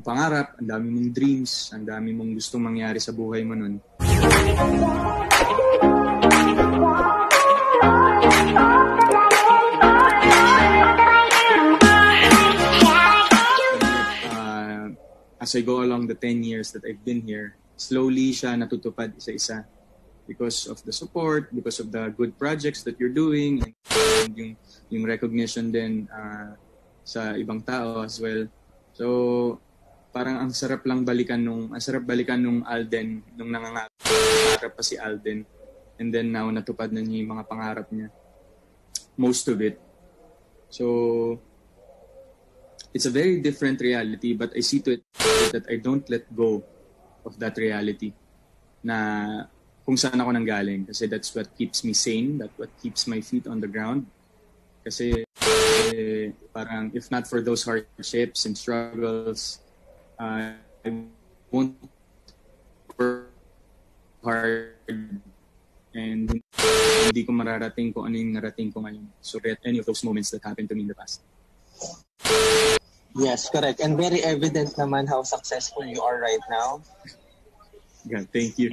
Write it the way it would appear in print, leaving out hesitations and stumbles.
pangarap, ang dami mong dreams, ang dami mong gustong mangyari sa buhay mo nun. As I go along the 10 years that I've been here, slowly siya natutupad isa-isa because of the support, because of the good projects that you're doing, and yung recognition din sa ibang tao as well. So parang ang sarap balikan nung Alden nung nangangarap pa si Alden, and then now natupad na niya yung mga pangarap niya, most of it. So it's a very different reality, but I see to it that I don't let go of that reality na kung saan ako nanggaling, kasi that's what keeps me sane, that's what keeps my feet on the ground. Kasi parang if not for those hardships and struggles, I won't work hard and hindi ko mararating kung ano yung narating ko ngayon. So at any of those moments that happened to me in the past. Yes, correct. And very evident naman how successful you are right now. God, thank you.